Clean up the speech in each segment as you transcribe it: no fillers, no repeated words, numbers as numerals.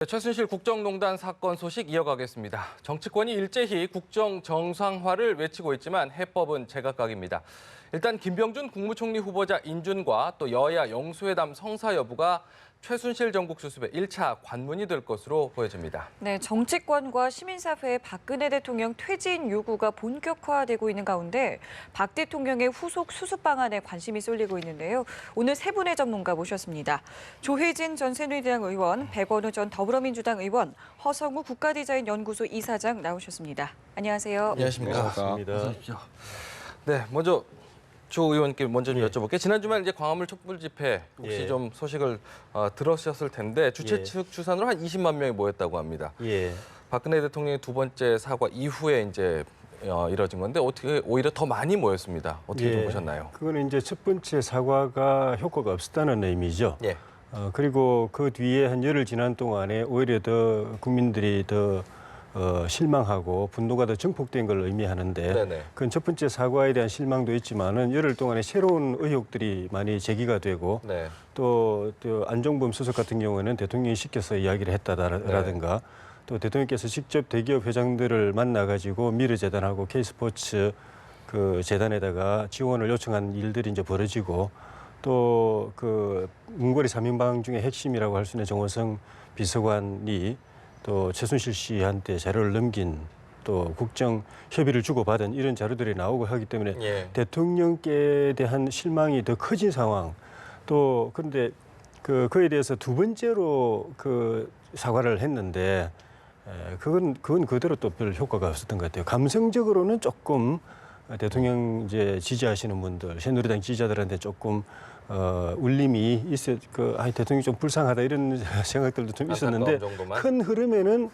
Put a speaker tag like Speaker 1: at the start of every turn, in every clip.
Speaker 1: 최순실 국정농단 사건 소식 이어가겠습니다. 정치권이 일제히 국정 정상화를 외치고 있지만 해법은 제각각입니다. 일단 김병준 국무총리 후보자 인준과 또 여야 영수회담 성사 여부가 최순실 정국 수습의 1차 관문이 될 것으로 보여집니다.
Speaker 2: 네, 정치권과 시민사회의 박근혜 대통령 퇴진 요구가 본격화되고 있는 가운데 박 대통령의 후속 수습 방안에 관심이 쏠리고 있는데요. 오늘 세 분의 전문가 모셨습니다. 조혜진 전 새누리당 의원, 백원우 전 더불어민주당 의원, 허성우 국가디자인연구소 이사장 나오셨습니다. 안녕하세요.
Speaker 1: 안녕하십니까.
Speaker 3: 반갑습니다.
Speaker 1: 어서 오십시오. 네, 먼저 조 의원께 먼저 좀 여쭤볼게요. 지난 주말 이제 광화문 촛불 집회 혹시 좀 소식을 들으셨을 텐데 주최 측 추산으로 한 20만 명이 모였다고 합니다. 박근혜 대통령의 두 번째 사과 이후에 이제 이뤄진 건데 어떻게 오히려 더 많이 모였습니다. 어떻게 좀 보셨나요?
Speaker 3: 그거는 이제 첫 번째 사과가 효과가 없었다는 의미죠. 그리고 그 뒤에 한 열흘 지난 동안에 오히려 더 국민들이 더 실망하고 분노가 더 증폭된 걸 의미하는데 그건 첫 번째 사과에 대한 실망도 있지만은 열흘 동안에 새로운 의혹들이 많이 제기가 되고 또 안종범 수석 같은 경우에는 대통령이 시켜서 이야기를 했다라든가 또 대통령께서 직접 대기업 회장들을 만나가지고 미르재단하고 K스포츠 그 재단에다가 지원을 요청한 일들이 이제 벌어지고 또 그 문고리 3인방 중에 핵심이라고 할 수 있는 정호성 비서관이 또 최순실 씨한테 자료를 넘긴 또 국정 협의를 주고받은 이런 자료들이 나오고 하기 때문에 대통령께 대한 실망이 더 커진 상황. 또 그런데 그에 대해서 두 번째로 그 사과를 했는데 그건 그대로 또 별 효과가 없었던 것 같아요. 감성적으로는 조금 대통령 이제 지지하시는 분들, 새누리당 지지자들한테 조금 울림이 대통령이 좀 불쌍하다 이런 생각들도 좀 있었는데 큰 흐름에는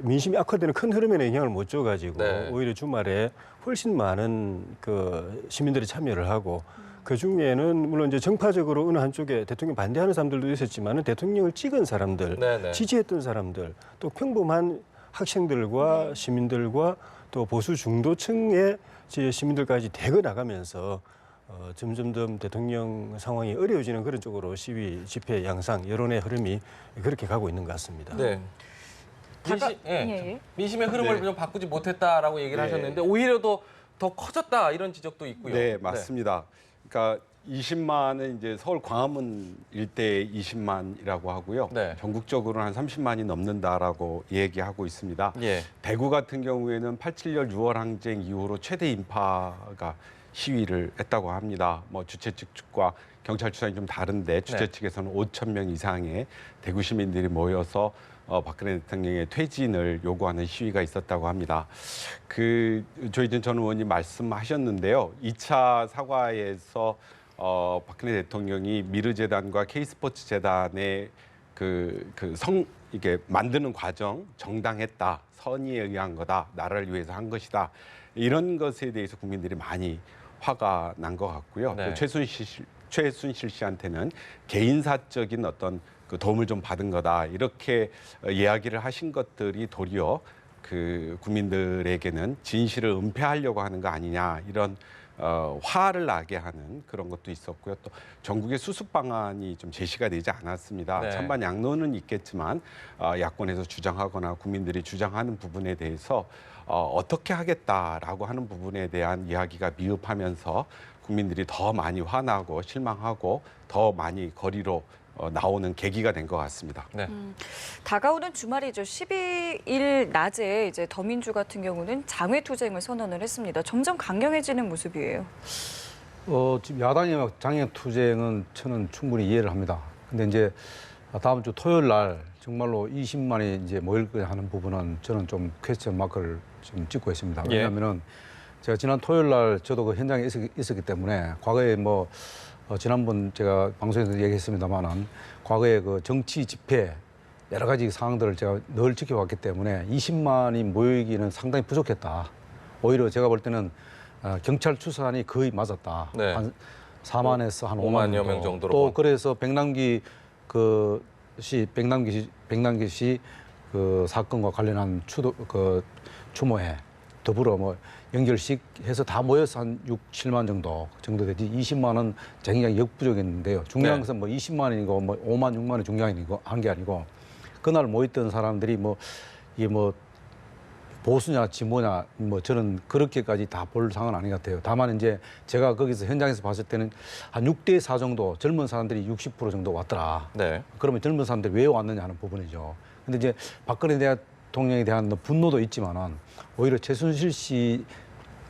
Speaker 3: 민심이 악화되는 큰 흐름에는 영향을 못 줘가지고 오히려 주말에 훨씬 많은 그 시민들이 참여를 하고 그 중에는 물론 이제 정파적으로 어느 한쪽에 대통령 반대하는 사람들도 있었지만은 대통령을 찍은 사람들, 지지했던 사람들, 또 평범한 학생들과 시민들과 또 보수 중도층의 시민들까지 대거 나가면서 점점점 대통령 상황이 어려워지는 그런 쪽으로 시위, 집회 양상, 여론의 흐름이 그렇게 가고 있는 것 같습니다.
Speaker 1: 민심의 흐름을 좀 바꾸지 못했다라고 얘기를 하셨는데 오히려 더 커졌다 이런 지적도 있고요.
Speaker 4: 네, 맞습니다. 그러니까 20만은 이제 서울 광화문 일대에 20만이라고 하고요. 전국적으로는 한 30만이 넘는다라고 얘기하고 있습니다. 대구 같은 경우에는 87년 6월 항쟁 이후로 최대 인파가 시위를 했다고 합니다. 뭐 주최 측과 경찰 추산이 좀 다른데 주최 측에서는 5천 명 이상의 대구 시민들이 모여서 박근혜 대통령의 퇴진을 요구하는 시위가 있었다고 합니다. 조희진 전 의원님 말씀하셨는데요. 2차 사과에서 박근혜 대통령이 미르재단과 K스포츠 재단의 이게 만드는 과정 정당했다, 선의에 의한 거다, 나라를 위해서 한 것이다 이런 것에 대해서 국민들이 많이 화가 난 것 같고요. 또 최순실 씨한테는 개인사적인 어떤 그 도움을 좀 받은 거다 이렇게 이야기를 하신 것들이 도리어 그 국민들에게는 진실을 은폐하려고 하는 거 아니냐 이런 화를 나게 하는 그런 것도 있었고요. 또 전국의 수습 방안이 좀 제시가 되지 않았습니다. 찬반 양론은 있겠지만 야권에서 주장하거나 국민들이 주장하는 부분에 대해서 어떻게 하겠다라고 하는 부분에 대한 이야기가 미흡하면서 국민들이 더 많이 화나고 실망하고 더 많이 거리로 나오는 계기가 된 것 같습니다.
Speaker 2: 다가오는 주말이죠. 12일 낮에 이제 더민주 같은 경우는 장외투쟁을 선언을 했습니다. 점점 강경해지는 모습이에요.
Speaker 5: 지금 야당의 장외투쟁은 저는 충분히 이해를 합니다. 근데 이제 다음 주 토요일 날 정말로 20만이 이제 모일 거야 하는 부분은 저는 좀 퀘스천 마크를 좀 찍고 있습니다. 왜냐하면은 제가 지난 토요일 날 저도 그 현장에 있었기 때문에 과거에 지난번 제가 방송에서 얘기했습니다만은 과거에 그 정치 집회 여러 가지 상황들을 제가 늘 지켜왔기 때문에 20만이 모이기는 상당히 부족했다. 오히려 제가 볼 때는 경찰 추산이 거의 맞았다. 한 4만에서 한 5만여 명 정도로. 또 그래서 백남기 씨 그 사건과 관련한 추모회 더불어 연결식 해서 다 모여서 한 6, 7만 정도 되지 20만은 굉장히 역부족했는데요. 중요한 것은 20만이고 5만, 6만이 중요한 게 아니고 그날 모였던 사람들이 뭐 이게 뭐 보수냐 진보냐 뭐 저는 그렇게까지 다 볼 상은 아닌 것 같아요. 다만 이제 제가 거기서 현장에서 봤을 때는 한 6대 4 정도 젊은 사람들이 60% 정도 왔더라.
Speaker 1: 네.
Speaker 5: 그러면 젊은 사람들이 왜 왔느냐 하는 부분이죠. 근데 이제 박근혜 대통령에 대한 분노도 있지만은 오히려 최순실 씨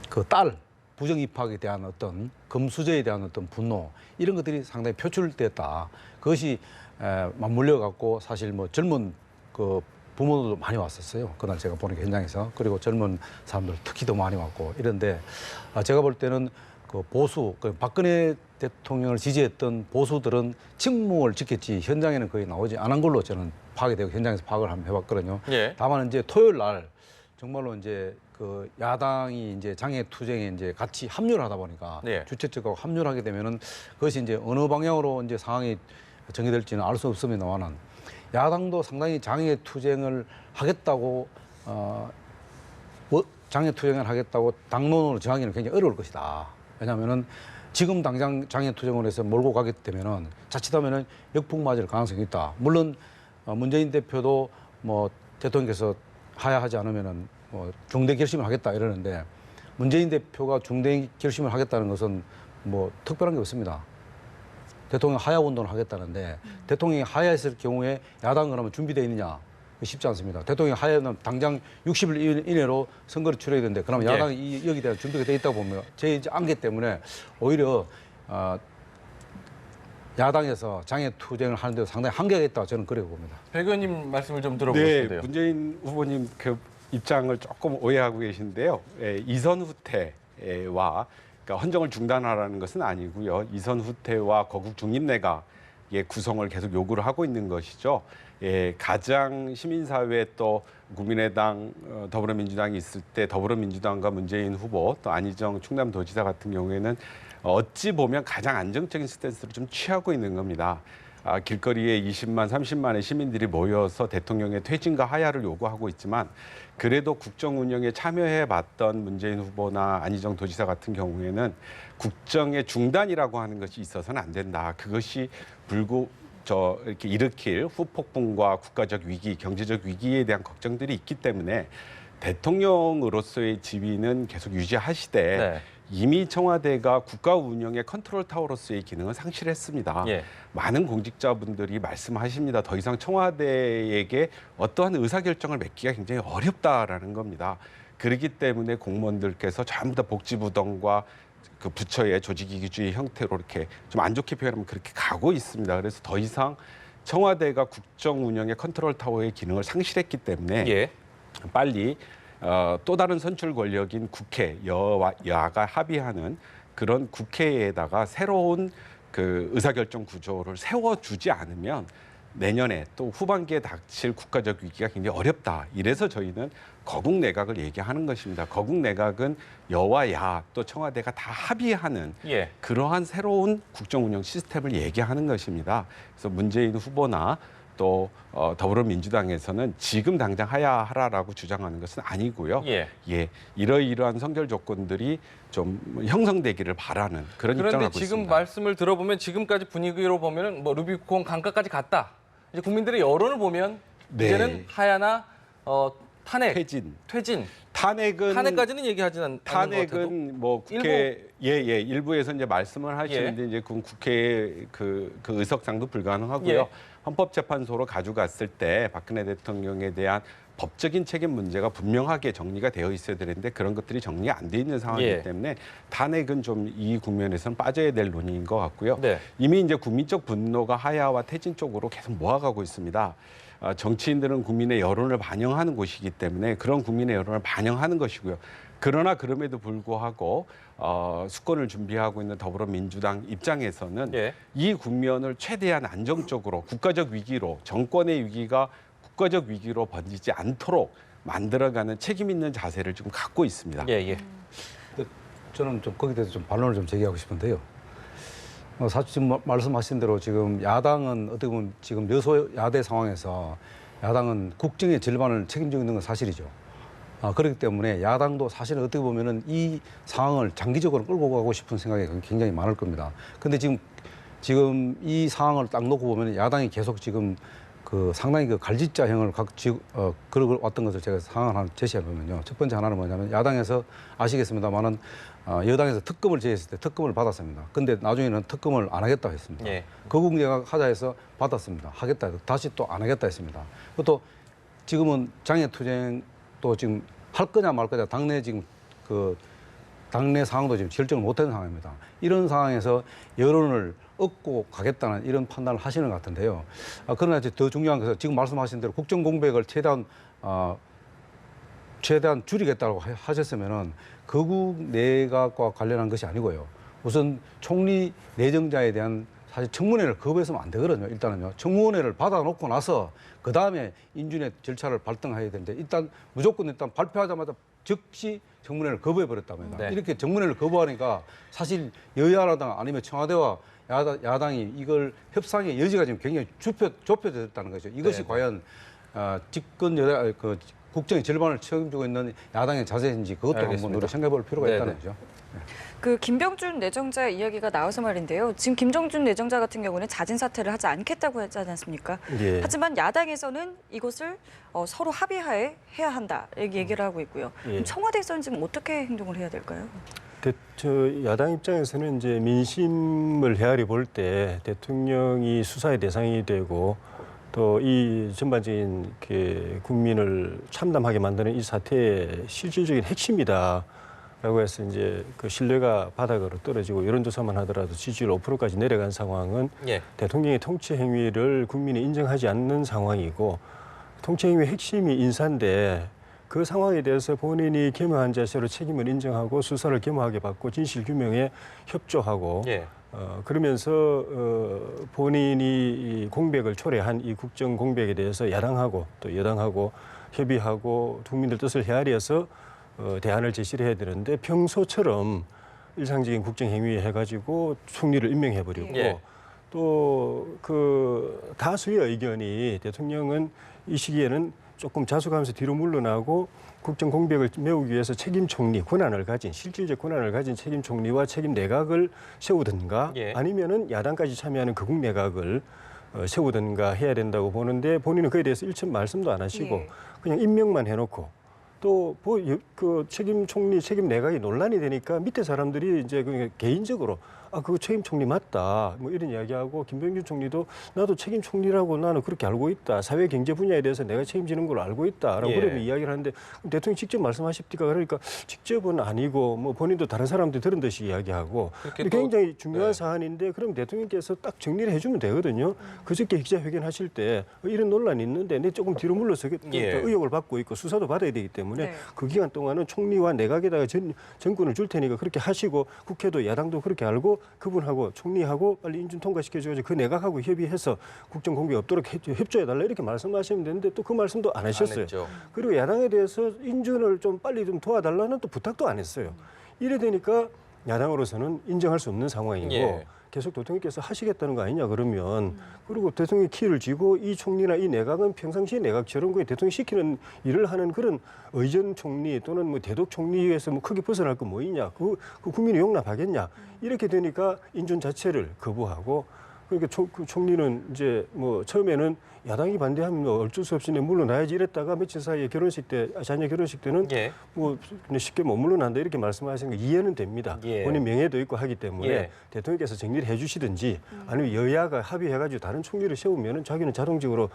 Speaker 5: 그 딸 부정 입학에 대한 어떤 금수저에 대한 어떤 분노 이런 것들이 상당히 표출됐다. 그것이 맞물려 갖고 사실 뭐 젊은 그 부모들도 많이 왔었어요. 그날 제가 보니까 현장에서. 그리고 젊은 사람들 특히 더 많이 왔고 이런데 제가 볼 때는 그 보수, 그 박근혜 대통령을 지지했던 보수들은 침묵을 지켰지 현장에는 거의 나오지 않은 걸로 저는 파악이 되고 현장에서 파악을 한번 해봤거든요.
Speaker 1: 예.
Speaker 5: 다만 이제 토요일 날 정말로 이제 그 야당이 이제 장애투쟁에 이제 같이 합류를 하다 보니까
Speaker 1: 예.
Speaker 5: 주최 측하고 합류를 하게 되면은 그것이 이제 어느 방향으로 이제 상황이 정해될지는 알 수 없습니다만은 야당도 상당히 장애투쟁을 하겠다고 장애투쟁을 하겠다고 당론으로 정하기는 굉장히 어려울 것이다. 왜냐하면은 지금 당장 장애투쟁을 해서 몰고 가게 되면은 자칫하면은 역풍 맞을 가능성이 있다. 물론 문재인 대표도 뭐 대통령께서 하야하지 않으면은 뭐 중대 결심을 하겠다 이러는데 문재인 대표가 중대 결심을 하겠다는 것은 뭐 특별한 게 없습니다. 대통령 하야 운동을 하겠다는데 대통령이 하야했을 경우에 야당 그러면 준비되어 있느냐 쉽지 않습니다. 대통령이 하야는 당장 60일 이내로 선거를 치러야 되는데 그러면 야당이 여기에 대한 준비가 되어 있다고 보면 제 안개 때문에 오히려 야당에서 장애투쟁을 하는데도 상당히 한계가 있다고 저는 그렇게 봅니다.
Speaker 1: 백 의원님 말씀을 좀 들어보고 싶은데요.
Speaker 4: 문재인 후보님 그 입장을 조금 오해하고 계신데요. 이선 후퇴와 그러니까 헌정을 중단하라는 것은 아니고요. 이선 후퇴와 거국 중립내각의 구성을 계속 요구를 하고 있는 것이죠. 가장 시민사회 또 국민의당, 더불어민주당이 있을 때 더불어민주당과 문재인 후보 또 안희정 충남도지사 같은 경우에는 어찌 보면 가장 안정적인 스탠스를 좀 취하고 있는 겁니다. 길거리에 20만, 30만의 시민들이 모여서 대통령의 퇴진과 하야를 요구하고 있지만 그래도 국정 운영에 참여해봤던 문재인 후보나 안희정 도지사 같은 경우에는 국정의 중단이라고 하는 것이 있어서는 안 된다. 그것이 이렇게 일으킬 후폭풍과 국가적 위기, 경제적 위기에 대한 걱정들이 있기 때문에 대통령으로서의 지위는 계속 유지하시되
Speaker 1: 네.
Speaker 4: 이미 청와대가 국가 운영의 컨트롤 타워로서의 기능을 상실했습니다.
Speaker 1: 예.
Speaker 4: 많은 공직자분들이 말씀하십니다. 더 이상 청와대에게 어떠한 의사결정을 맺기가 굉장히 어렵다라는 겁니다. 그렇기 때문에 공무원들께서 전부 다 복지부동과 그 부처의 조직이기주의 형태로 이렇게 좀 안 좋게 표현하면 그렇게 가고 있습니다. 그래서 더 이상 청와대가 국정 운영의 컨트롤 타워의 기능을 상실했기 때문에
Speaker 1: 예.
Speaker 4: 빨리 또 다른 선출 권력인 국회, 여와 야가 합의하는 그런 국회에다가 새로운 그 의사결정 구조를 세워주지 않으면 내년에 또 후반기에 닥칠 국가적 위기가 굉장히 어렵다. 이래서 저희는 거국 내각을 얘기하는 것입니다. 거국 내각은 여와 야 또 청와대가 다 합의하는
Speaker 1: 예.
Speaker 4: 그러한 새로운 국정 운영 시스템을 얘기하는 것입니다. 그래서 문재인 후보나 또 더불어민주당에서는 지금 당장 하야하라라고 주장하는 것은 아니고요.
Speaker 1: 예.
Speaker 4: 이러이러한 선결 조건들이 좀 형성되기를 바라는 그런 입장을
Speaker 1: 그런데
Speaker 4: 하고
Speaker 1: 지금
Speaker 4: 있습니다.
Speaker 1: 말씀을 들어보면 지금까지 분위기로 보면은 뭐 루비콘 강가까지 갔다. 이제 국민들의 여론을 보면
Speaker 4: 네.
Speaker 1: 이제는 하야나 탄핵,
Speaker 4: 퇴진. 탄핵까지는
Speaker 1: 얘기하지 않는 것 같아도.
Speaker 4: 탄핵은 뭐 국회 일부에서 이제 말씀을 하시는데 이제 그 국회 그 의석상도 불가능하고요.
Speaker 1: 예.
Speaker 4: 헌법재판소로 가져갔을 때 박근혜 대통령에 대한 법적인 책임 문제가 분명하게 정리가 되어 있어야 되는데 그런 것들이 정리가 안 돼 있는 상황이기
Speaker 1: 예.
Speaker 4: 때문에 탄핵은 좀 이 국면에서는 빠져야 될 논의인 것 같고요.
Speaker 1: 네.
Speaker 4: 이미 이제 국민적 분노가 하야와 퇴진 쪽으로 계속 모아가고 있습니다. 정치인들은 국민의 여론을 반영하는 곳이기 때문에 그런 국민의 여론을 반영하는 것이고요. 그러나 그럼에도 불구하고 수권을 준비하고 있는 더불어민주당 입장에서는
Speaker 1: 예.
Speaker 4: 이 국면을 최대한 안정적으로 국가적 위기로 정권의 위기가 국가적 위기로 번지지 않도록 만들어가는 책임 있는 자세를 좀 갖고 있습니다.
Speaker 1: 예, 예.
Speaker 5: 저는 좀 거기에 대해서 좀 반론을 좀 제기하고 싶은데요. 사실 지금 말씀하신 대로 지금 야당은 어떻게 보면 지금 여소야대 상황에서 야당은 국정의 절반을 책임지고 있는 건 사실이죠. 그렇기 때문에 야당도 사실은 어떻게 보면은 이 상황을 장기적으로 끌고 가고 싶은 생각이 굉장히 많을 겁니다. 근데 지금 이 상황을 딱 놓고 보면 야당이 계속 지금 그 상당히 그 갈짓자형을 걸어 왔던 것을 제가 상황을 하나 제시해 보면요. 첫 번째 하나는 뭐냐면 야당에서 아시겠습니다만은 여당에서 특검을 제시했을 때 특검을 받았습니다. 근데 나중에는 특검을 안 하겠다고 했습니다.
Speaker 1: 예.
Speaker 5: 거국내각 하자 해서 받았습니다. 하겠다 해서 다시 또 안 하겠다 했습니다. 또 지금은 장애투쟁 또 지금 할 거냐 말 거냐 당내 지금 그 당내 상황도 지금 결정을 못한 상황입니다. 이런 상황에서 여론을 얻고 가겠다는 이런 판단을 하시는 것 같은데요. 그러나 이제 더 중요한 것은 지금 말씀하신 대로 국정 공백을 최대한 줄이겠다고 하셨으면은 거국 내각과 관련한 것이 아니고요. 우선 총리 내정자에 대한 사실 청문회를 거부해서는 안 되거든요. 일단은요. 청문회를 받아놓고 나서 그 다음에 인준의 절차를 발동해야 되는데 무조건 발표하자마자 즉시 청문회를 거부해 버렸답니다.
Speaker 1: 네.
Speaker 5: 이렇게 청문회를 거부하니까 사실 여야라당 아니면 청와대와 야당이 이걸 협상의 여지가 지금 굉장히 좁혀졌다는 거죠. 이것이
Speaker 1: 네.
Speaker 5: 과연 집권 여야 국정의 절반을 책임지고 있는 야당의 자세인지 그것도
Speaker 1: 알겠습니다.
Speaker 5: 한번 우리 생각해볼 필요가
Speaker 1: 네네.
Speaker 5: 있다는 거죠.
Speaker 2: 그 김병준 내정자 이야기가 나와서 말인데요. 지금 김병준 내정자 같은 경우는 자진 사퇴를 하지 않겠다고 하지 않았습니까?
Speaker 3: 예.
Speaker 2: 하지만 야당에서는 이것을 서로 합의하에 해야 한다 이렇게 얘기를 하고 있고요.
Speaker 3: 예.
Speaker 2: 그럼 청와대에서는 지금 어떻게 행동을 해야 될까요?
Speaker 3: 야당 입장에서는 이제 민심을 헤아려 볼 때 대통령이 수사의 대상이 되고 또 이 전반적인 국민을 참담하게 만드는 이 사태의 실질적인 핵심이다라고 해서 이제 그 신뢰가 바닥으로 떨어지고 여론조사만 하더라도 지지율 5%까지 내려간 상황은
Speaker 1: 예.
Speaker 3: 대통령의 통치 행위를 국민이 인정하지 않는 상황이고 통치 행위의 핵심이 인사인데 그 상황에 대해서 본인이 겸허한 자세로 책임을 인정하고 수사를 겸허하게 받고 진실 규명에 협조하고
Speaker 1: 예.
Speaker 3: 그러면서 본인이 이 공백을 초래한 이 국정 공백에 대해서 야당하고 또 여당하고 협의하고 국민들 뜻을 헤아려서 대안을 제시를 해야 되는데 평소처럼 일상적인 국정 행위 해가지고 총리를 임명해버리고
Speaker 1: 예.
Speaker 3: 또 그 다수의 의견이 대통령은 이 시기에는 조금 자숙하면서 뒤로 물러나고 국정 공백을 메우기 위해서 책임 총리 실질적 권한을 가진 책임 총리와 책임 내각을 세우든가
Speaker 1: 예.
Speaker 3: 아니면은 야당까지 참여하는 거국 내각을 세우든가 해야 된다고 보는데 본인은 그에 대해서 일체 말씀도 안 하시고
Speaker 2: 예.
Speaker 3: 그냥 임명만 해놓고 또 그 책임 총리, 책임 내각이 논란이 되니까 밑에 사람들이 이제 그냥 개인적으로 그거 책임 총리 맞다. 뭐 이런 이야기하고 김병준 총리도 나도 책임 총리라고 나는 그렇게 알고 있다. 사회 경제 분야에 대해서 내가 책임지는 걸 알고 있다라고
Speaker 1: 예.
Speaker 3: 그러면 이야기를 하는데 대통령이 직접 말씀하십니까? 그러니까 직접은 아니고 뭐 본인도 다른 사람들 들은 듯이 이야기하고
Speaker 1: 그렇게
Speaker 3: 굉장히 중요한
Speaker 1: 네.
Speaker 3: 사안인데 그럼 대통령께서 딱 정리를 해주면 되거든요. 그저께 기자회견 하실 때 이런 논란이 있는데 내 조금 뒤로 물러서
Speaker 1: 예.
Speaker 3: 의혹을 받고 있고 수사도 받아야 되기 때문에
Speaker 2: 네.
Speaker 3: 그 기간 동안은 총리와 내각에다가 정권을 줄 테니까 그렇게 하시고 국회도 야당도 그렇게 알고 그분하고 총리하고 빨리 인준 통과시켜줘가지고 그 내각하고 협의해서 국정 공백 없도록 협조해달라 이렇게 말씀하시면 되는데 또 그 말씀도 안 하셨어요.
Speaker 1: 했죠.
Speaker 3: 그리고 야당에 대해서 인준을 좀 빨리 좀 도와달라는 또 부탁도 안 했어요. 이래 되니까 야당으로서는 인정할 수 없는 상황이고
Speaker 1: 예.
Speaker 3: 계속 대통령께서 하시겠다는 거 아니냐 그러면 그리고 대통령이 키를 쥐고 이 총리나 이 내각은 평상시에 내각처럼 그 대통령이 시키는 일을 하는 그런 의전 총리 또는 뭐 대독 총리에서 뭐 크게 벗어날 거 뭐 있냐 그 국민이 용납하겠냐 이렇게 되니까 인준 자체를 거부하고 그러니까 총리는 이제 뭐 처음에는 야당이 반대하면 뭐 어쩔 수 없이 물러나야지 이랬다가 며칠 사이에 자녀 결혼식 때는
Speaker 1: 예.
Speaker 3: 뭐 그냥 쉽게 못 물러난다 이렇게 말씀하시는 거 이해는 됩니다.
Speaker 1: 예.
Speaker 3: 본인 명예도 있고 하기 때문에
Speaker 1: 예.
Speaker 3: 대통령께서 정리를 해주시든지 아니면 여야가 합의해가지고 다른 총리를 세우면은 자기는 자동적으로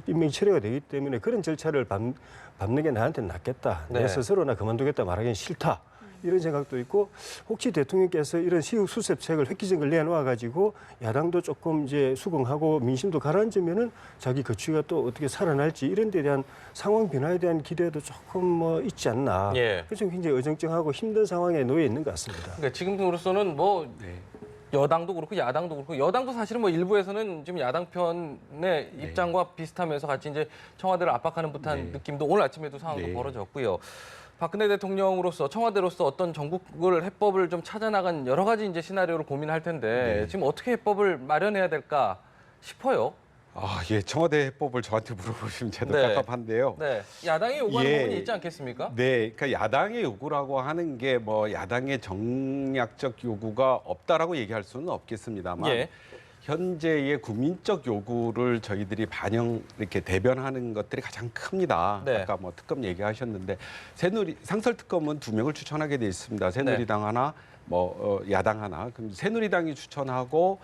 Speaker 3: 임명이 철회가 되기 때문에 그런 절차를 밟는 게 나한테는 낫겠다.
Speaker 1: 네.
Speaker 3: 내 스스로 나 그만두겠다 말하기는 싫다. 이런 생각도 있고 혹시 대통령께서 이런 시국 수습책을 획기적을 내놓아가지고 야당도 조금 이제 수긍하고 민심도 가라앉으면은 자기 거취가 또 어떻게 살아날지 이런 데 대한 상황 변화에 대한 기대도 조금 뭐 있지 않나.
Speaker 1: 예.
Speaker 3: 그래서 굉장히 어정쩡하고 힘든 상황에 놓여 있는 것 같습니다.
Speaker 1: 그러니까 지금으로서는 뭐 여당도 그렇고 야당도 그렇고 여당도 사실은 뭐 일부에서는 지금 야당 편의 입장과 비슷하면서 같이 이제 청와대를 압박하는 듯한 느낌도 오늘 아침에도 상황도 벌어졌고요. 박근혜 대통령으로서 청와대로서 어떤 전국을 해법을 좀 찾아나간 여러 가지 이제 시나리오를 고민할 텐데 지금 어떻게 해법을 마련해야 될까 싶어요.
Speaker 4: 예, 청와대 해법을 저한테 물어보시면 저도
Speaker 1: 네.
Speaker 4: 깝깝한데요.
Speaker 1: 네, 야당이 요구하는
Speaker 4: 예.
Speaker 1: 부분이 있지 않겠습니까?
Speaker 4: 네, 그러니까 야당의 요구라고 하는 게 뭐 야당의 정략적 요구가 없다라고 얘기할 수는 없겠습니다만
Speaker 1: 예.
Speaker 4: 현재의 국민적 요구를 저희들이 이렇게 대변하는 것들이 가장 큽니다.
Speaker 1: 네.
Speaker 4: 아까 뭐 특검 얘기하셨는데 상설 특검은 2명을 추천하게 돼 있습니다. 새누리당 하나, 야당 하나. 그럼 새누리당이 추천하고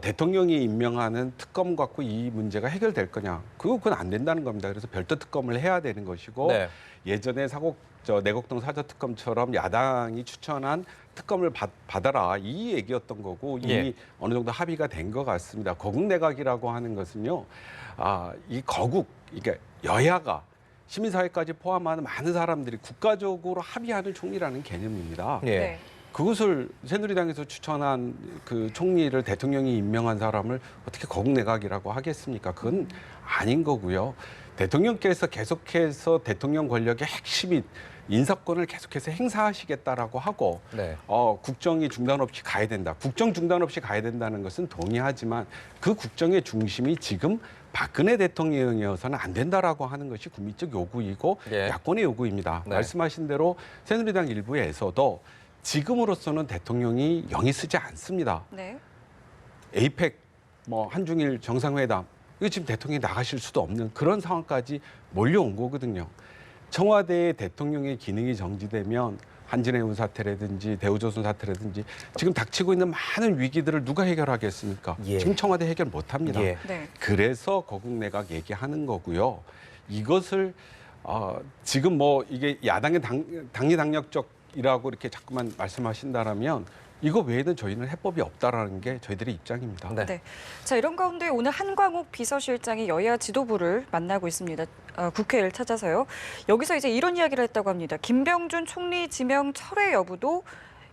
Speaker 4: 대통령이 임명하는 특검 갖고 이 문제가 해결될 거냐? 그건 안 된다는 겁니다. 그래서 별도 특검을 해야 되는 것이고
Speaker 1: 네.
Speaker 4: 예전에 내곡동 사저특검처럼 야당이 추천한 특검을 받아라 이 얘기였던 거고 이미 어느 정도 합의가 된 것 같습니다. 거국 내각이라고 하는 것은요, 이 거국, 이게 여야가 시민사회까지 포함하는 많은 사람들이 국가적으로 합의하는 총리라는 개념입니다.
Speaker 2: 네.
Speaker 4: 그것을 새누리당에서 추천한 그 총리를 대통령이 임명한 사람을 어떻게 거국 내각이라고 하겠습니까? 그건 아닌 거고요. 대통령께서 계속해서 대통령 권력의 핵심인 인사권을 계속해서 행사하시겠다라고 하고
Speaker 1: 네.
Speaker 4: 국정이 중단 없이 가야 된다. 국정 중단 없이 가야 된다는 것은 동의하지만 그 국정의 중심이 지금 박근혜 대통령이어서는 안 된다라고 하는 것이 국민적 요구이고 야권의 요구입니다.
Speaker 1: 네.
Speaker 4: 말씀하신 대로 새누리당 일부에서도 지금으로서는 대통령이 영이 쓰지 않습니다.
Speaker 2: 네.
Speaker 4: 에이펙, 한중일 정상회담, 이거 지금 대통령이 나가실 수도 없는 그런 상황까지 몰려온 거거든요. 청와대의 대통령의 기능이 정지되면 한진해운 사태라든지 대우조선 사태라든지 지금 닥치고 있는 많은 위기들을 누가 해결하겠습니까? 지금 청와대 해결 못합니다.
Speaker 2: 네.
Speaker 4: 그래서 거국 내각 얘기하는 거고요. 이것을 지금 이게 야당의 당리당략적이라고 이렇게 자꾸만 말씀하신다라면 이거 외에는 저희는 해법이 없다라는 게 저희들의 입장입니다.
Speaker 1: 네.
Speaker 2: 네. 자, 이런 가운데 오늘 한광욱 비서실장이 여야 지도부를 만나고 있습니다. 국회를 찾아서요. 여기서 이제 이런 이야기를 했다고 합니다. 김병준 총리 지명 철회 여부도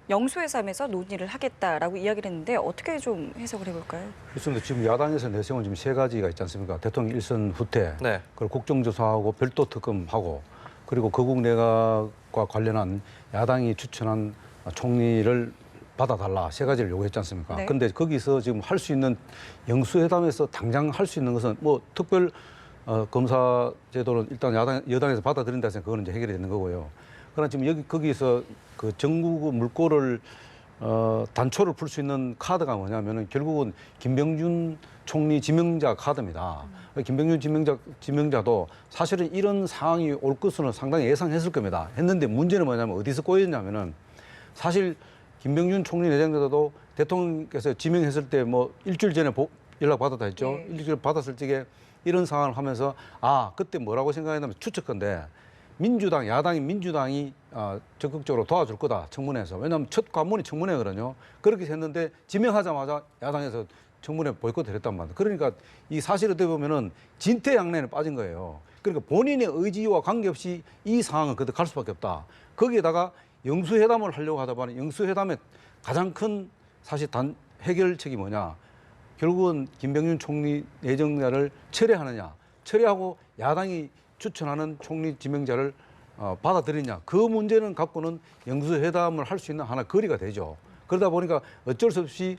Speaker 2: 영수회담에서 논의를 하겠다라고 이야기를 했는데 어떻게 좀 해석을 해볼까요?
Speaker 5: 그렇습니다. 지금 야당에서 내세운 지금 3가지가 있지 않습니까? 대통령 일선 후퇴,
Speaker 1: 네.
Speaker 5: 그리고 국정조사하고 별도 특검하고, 그리고 거국 내각과 관련한 야당이 추천한 총리를 받아달라 3가지를 요구했지 않습니까?
Speaker 2: 네.
Speaker 5: 근데 거기서 지금 할 수 있는 영수회담에서 당장 할 수 있는 것은 특별 검사 제도는 일단 여당에서 받아들인다 해서 그거는 이제 해결이 되는 거고요. 그러나 지금 거기서 그 정부 물꼬를 단초를 풀 수 있는 카드가 뭐냐면은 결국은 김병준 총리 지명자 카드입니다. 김병준 지명자도 사실은 이런 상황이 올 것으로 상당히 예상했을 겁니다. 했는데 문제는 뭐냐면 어디서 꼬였냐면은 사실 김병준 총리 내정자도 대통령께서 지명했을 때 일주일 전에 연락 받았다 했죠.
Speaker 2: 네.
Speaker 5: 일주일 받았을 적에 이런 상황을 하면서 그때 뭐라고 생각했냐면 추측컨대 야당이 민주당이 적극적으로 도와줄 거다 청문회에서. 왜냐하면 첫 관문이 청문회거든요. 그렇게 했는데 지명하자마자 야당에서 청문회 보이콧을 했단 말이에요. 그러니까 이 사실 어떻게 보면은 진퇴양난에 빠진 거예요. 그러니까 본인의 의지와 관계없이 이 상황은 그대로 갈 수밖에 없다. 거기에다가 영수회담을 하려고 하다 보니 영수회담의 가장 큰 사실 해결책이 뭐냐. 결국은 김병준 총리 내정자를 철회하느냐. 철회하고 야당이 추천하는 총리 지명자를 받아들이냐. 그 문제는 갖고는 영수회담을 할 수 있는 하나 거리가 되죠. 그러다 보니까 어쩔 수 없이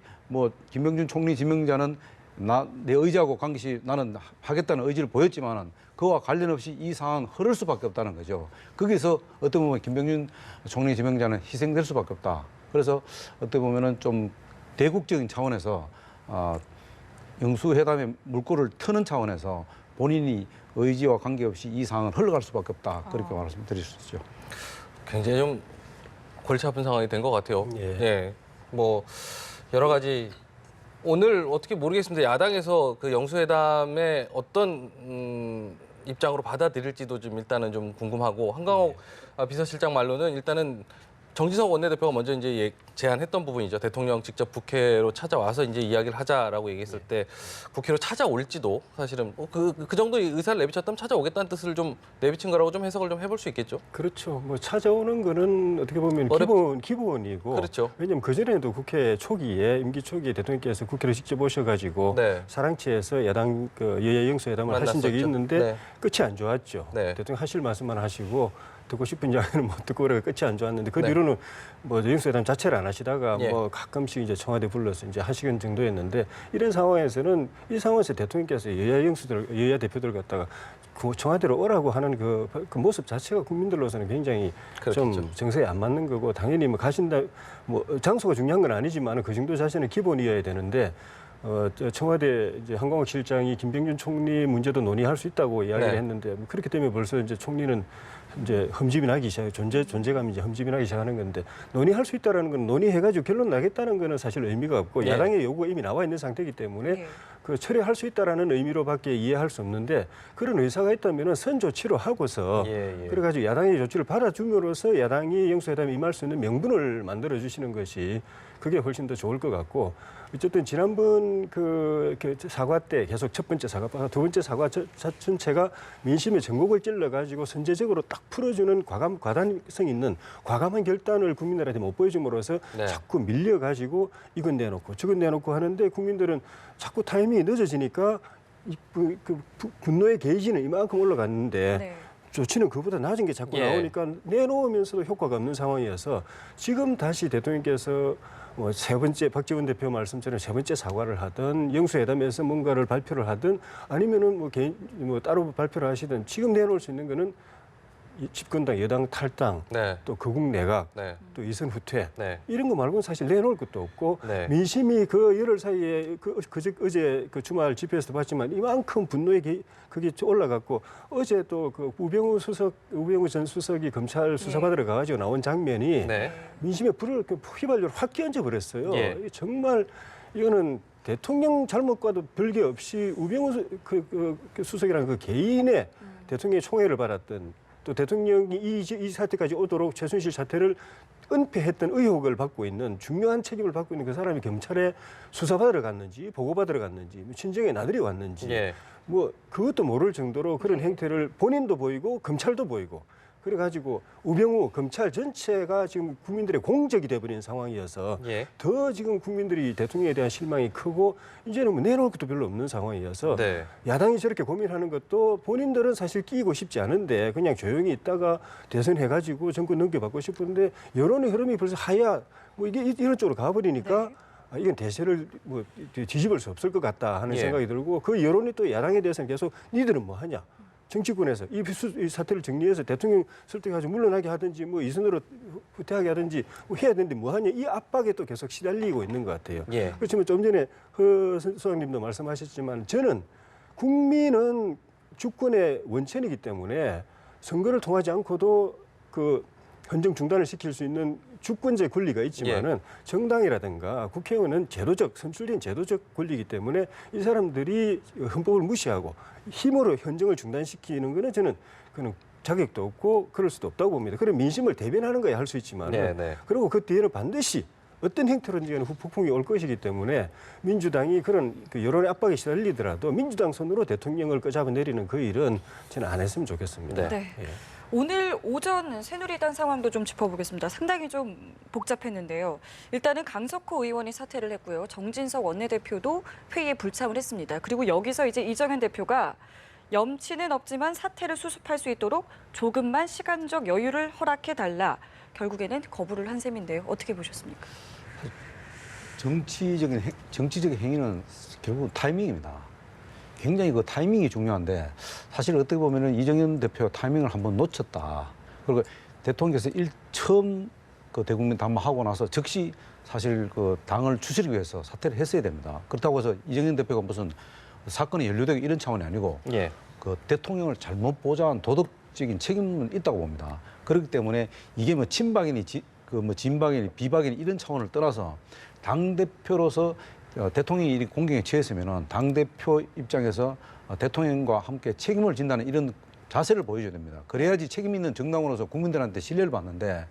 Speaker 5: 김병준 총리 지명자는 내 의지하고 관계없이 나는 하겠다는 의지를 보였지만은 그와 관련 없이 이 상황은 흐를 수밖에 없다는 거죠. 거기서 어떻게 보면 김병준 총리 지명자는 희생될 수밖에 없다. 그래서 어떻게 보면은 좀 대국적인 차원에서 영수회담의 물꼬를 트는 차원에서 본인이 의지와 관계없이 이 상황은 흘러갈 수밖에 없다. 그렇게 말씀드릴 수 있죠.
Speaker 1: 굉장히 좀 골치 아픈 상황이 된 것 같아요. 예. 여러 가지 오늘 어떻게 모르겠습니다. 야당에서 그 영수회담에 어떤 입장으로 받아들일지도 좀 일단은 좀 궁금하고 한광욱 비서실장 말로는 일단은 정진석 원내대표가 먼저 이제 제안했던 부분이죠. 대통령 직접 국회로 찾아와서 이제 이야기를 하자라고 얘기했을 때 국회로 찾아올지도 사실은 그 정도의 의사를 내비쳤다면 찾아오겠다는 뜻을 좀 내비친 거라고 좀 해석을 좀 해볼 수 있겠죠.
Speaker 3: 그렇죠. 찾아오는 거는 어떻게 보면 기본이고.
Speaker 1: 그렇죠.
Speaker 3: 왜냐하면 그전에도 국회 초기에 임기 초기에 대통령께서 국회를 직접 오셔가지고 사랑치에서 야당 여야 영수회담을 하신 적이 있는데 끝이 안 좋았죠. 대통령 하실 말씀만 하시고 듣고 싶은 이야기는 듣고 그래 끝이 안 좋았는데 그 뒤로는 영수회담 자체를 안 하시다가 가끔씩 이제 청와대 불러서 이제 하시는 정도였는데 이런 상황에서는 이 상황에서 대통령께서 여야 대표들 갖다가 청와대로 오라고 하는 그 모습 자체가 국민들로서는 굉장히 좀 정서에 안 맞는 거고 당연히 가신다 장소가 중요한 건 아니지만 그 정도 자세는 기본이어야 되는데 청와대 이제 한광욱 실장이 김병준 총리 문제도 논의할 수 있다고 이야기를
Speaker 1: 네.
Speaker 3: 했는데 그렇기 때문에 벌써 이제 총리는 이제 흠집이 나기 시작, 존재감이 이제 흠집이 나기 시작하는 건데 논의할 수 있다라는 건 논의해가지고 결론 나겠다는 거는 사실 의미가 없고
Speaker 1: 예.
Speaker 3: 야당의 요구가 이미 나와 있는 상태이기 때문에
Speaker 2: 예.
Speaker 3: 그 처리할 수 있다라는 의미로밖에 이해할 수 없는데 그런 의사가 있다면은 선 조치로 하고서
Speaker 1: 예, 예.
Speaker 3: 그래가지고 야당의 조치를 받아줌으로써 야당이 영수회담에 임할 수 있는 명분을 만들어 주시는 것이 그게 훨씬 더 좋을 것 같고 어쨌든 지난번 그 사과 때 계속 첫 번째 사과, 두 번째 사과 자체가 민심의 전곡을 찔러가지고 선제적으로 딱 풀어주는 과단성 있는 과감한 결단을 국민들한테 못 보여줌으로써
Speaker 1: 네.
Speaker 3: 자꾸 밀려가지고 이건 내놓고 저건 내놓고 하는데 국민들은 자꾸 타이밍이 늦어지니까 분노의 게이지는 이만큼 올라갔는데
Speaker 2: 네.
Speaker 3: 조치는 그보다 낮은 게 자꾸
Speaker 1: 예.
Speaker 3: 나오니까 내놓으면서도 효과가 없는 상황이어서 지금 다시 대통령께서 세 번째 박지원 대표 말씀처럼 세 번째 사과를 하든 영수회담에서 뭔가를 발표를 하든 아니면은 따로 발표를 하시든 지금 내놓을 수 있는 거는 이 집권당 여당 탈당
Speaker 1: 네.
Speaker 3: 또 거국 내각
Speaker 1: 네.
Speaker 3: 또 이선 후퇴
Speaker 1: 네.
Speaker 3: 이런 거 말고는 사실 내놓을 것도 없고
Speaker 1: 네.
Speaker 3: 민심이 그 열흘 사이에 어제 그 주말 집회에서도 봤지만 이만큼 분노의 그게 올라갔고 어제 또 그 우병우 전 수석이 검찰 수사받으러 가가지고 나온 장면이
Speaker 1: 네.
Speaker 3: 민심의 불을 휘발유를 확 끼얹어 버렸어요.
Speaker 1: 예.
Speaker 3: 정말 이거는 대통령 잘못과도 별개 없이 우병우 수석이라는 그 개인의 대통령의 총애를 받았던 또 대통령이 이 사태까지 오도록 최순실 사태를 은폐했던 의혹을 받고 있는 중요한 책임을 받고 있는 그 사람이 경찰에 수사받으러 갔는지 보고받으러 갔는지 친정에 나들이 왔는지
Speaker 1: 예.
Speaker 3: 뭐 그것도 모를 정도로 그런 행태를 본인도 보이고 검찰도 보이고 그래가지고 우병우 검찰 전체가 지금 국민들의 공적이 돼버린 상황이어서
Speaker 1: 예.
Speaker 3: 더 지금 국민들이 대통령에 대한 실망이 크고 이제는 뭐 내놓을 것도 별로 없는 상황이어서
Speaker 1: 네.
Speaker 3: 야당이 저렇게 고민하는 것도 본인들은 사실 끼고 싶지 않은데 그냥 조용히 있다가 대선해가지고 정권 넘겨받고 싶은데 여론의 흐름이 벌써 뭐 이게 이런 쪽으로 가버리니까
Speaker 2: 네.
Speaker 3: 이건 대세를 뭐 뒤집을 수 없을 것 같다 하는
Speaker 1: 예.
Speaker 3: 생각이 들고 그 여론이 또 야당에 대해서는 계속 니들은 뭐 하냐. 정치권에서 이 사태를 정리해서 대통령 설득해가지고 물러나게 하든지 뭐 이선으로 후퇴하게 하든지 뭐 해야 되는데 뭐 하냐 이 압박에 또 계속 시달리고 있는 것 같아요.
Speaker 1: 예.
Speaker 3: 그렇지만 좀 전에 허 수석님도 말씀하셨지만 저는 국민은 주권의 원천이기 때문에 선거를 통하지 않고도 그 헌정 중단을 시킬 수 있는 주권제 권리가 있지만은 정당이라든가 국회의원은 선출된 제도적 권리이기 때문에 이 사람들이 헌법을 무시하고 힘으로 헌정을 중단시키는 거는 저는 그는 자격도 없고 그럴 수도 없다고 봅니다. 그런 민심을 대변하는 거야 할 수 있지만
Speaker 1: 네, 네.
Speaker 3: 그리고 그 뒤에는 반드시 어떤 형태로든지 후폭풍이 올 것이기 때문에 민주당이 그런 그 여론의 압박에 시달리더라도 민주당 손으로 대통령을 끄잡아 내리는 그 일은 저는 안 했으면 좋겠습니다.
Speaker 1: 네.
Speaker 2: 네.
Speaker 3: 예.
Speaker 2: 오늘 오전 새누리당 상황도 좀 짚어보겠습니다. 상당히 좀 복잡했는데요. 일단은 강석호 의원이 사퇴를 했고요. 정진석 원내대표도 회의에 불참을 했습니다. 그리고 여기서 이제 이정현 대표가 염치는 없지만 사태를 수습할 수 있도록 조금만 시간적 여유를 허락해달라. 결국에는 거부를 한 셈인데요. 어떻게 보셨습니까?
Speaker 5: 정치적인 행위는 결국 타이밍입니다. 굉장히 그 타이밍이 중요한데 사실 어떻게 보면은 이정현 대표 타이밍을 한번 놓쳤다. 그리고 대통령께서 처음 그 대국민 담화하고 나서 즉시 사실 그 당을 추스리기 위해서 사퇴를 했어야 됩니다. 그렇다고 해서 이정현 대표가 무슨 사건이 연루되고 이런 차원이 아니고
Speaker 1: 예.
Speaker 5: 그 대통령을 잘못 보좌한 도덕적인 책임은 있다고 봅니다. 그렇기 때문에 이게 뭐 친박이니 진박이니 비박이니 이런 차원을 떠나서 당 대표로서 대통령이 이 공경에 처했으면은 당 대표 입장에서 대통령과 함께 책임을 진다는 이런 자세를 보여줘야 됩니다. 그래야지 책임 있는 정당으로서 국민들한테 신뢰를 받는데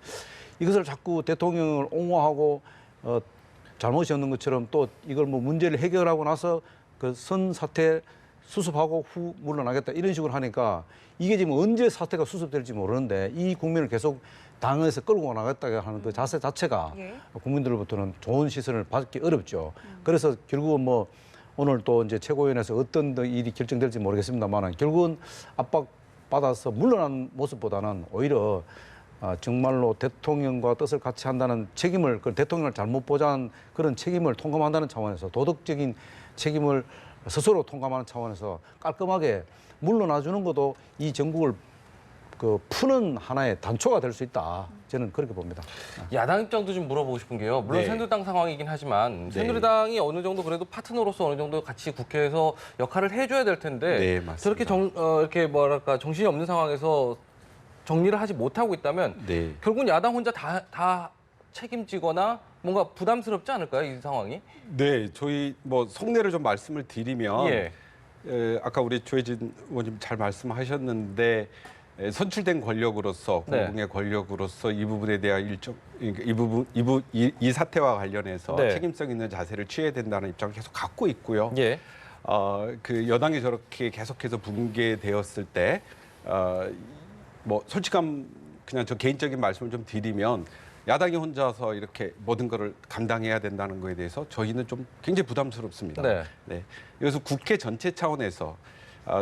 Speaker 5: 이것을 자꾸 대통령을 옹호하고 잘못이 없는 것처럼 또 이걸 뭐 문제를 해결하고 나서 그 선 사태 수습하고 후 물러나겠다 이런 식으로 하니까 이게 지금 언제 사태가 수습될지 모르는데 이 국민을 계속 당에서 끌고 나갔다가 하는 그 자세 자체가 국민들로부터는 좋은 시선을 받기 어렵죠. 그래서 결국은 뭐 오늘 또 이제 최고위원회에서 어떤 일이 결정될지 모르겠습니다만 결국은 압박받아서 물러난 모습보다는 오히려 정말로 대통령과 뜻을 같이 한다는 책임을 그 대통령을 잘못 보좌한 그런 책임을 통감한다는 차원에서 도덕적인 책임을 스스로 통감하는 차원에서 깔끔하게 물러나주는 것도 이 전국을 그 푸는 하나의 단초가 될 수 있다. 저는 그렇게 봅니다.
Speaker 1: 야당 입장도 좀 물어보고 싶은 게요. 물론
Speaker 4: 네.
Speaker 1: 새누리당 상황이긴 하지만
Speaker 4: 네.
Speaker 1: 새누리당이 어느 정도 그래도 파트너로서 어느 정도 같이 국회에서 역할을 해줘야 될 텐데
Speaker 4: 네, 맞습니다.
Speaker 1: 저렇게 이렇게 뭐랄까 정신이 없는 상황에서 정리를 하지 못하고 있다면
Speaker 4: 네.
Speaker 1: 결국은 야당 혼자 다 책임지거나 뭔가 부담스럽지 않을까요, 이 상황이?
Speaker 4: 네, 저희 뭐 속내를 좀 말씀을 드리면
Speaker 1: 예.
Speaker 4: 아까 우리 조혜진 의원님 잘 말씀하셨는데 선출된 권력으로서
Speaker 1: 네.
Speaker 4: 공공의 권력으로서 이 부분에 대한 이 사태와 관련해서
Speaker 1: 네.
Speaker 4: 책임성 있는 자세를 취해야 된다는 입장을 계속 갖고 있고요.
Speaker 1: 예.
Speaker 4: 그 여당이 저렇게 계속해서 붕괴되었을 때 뭐 솔직한 그냥 저 개인적인 말씀을 좀 드리면 야당이 혼자서 이렇게 모든 것을 감당해야 된다는 거에 대해서 저희는 좀 굉장히 부담스럽습니다.
Speaker 1: 네.
Speaker 4: 네. 그래서 국회 전체 차원에서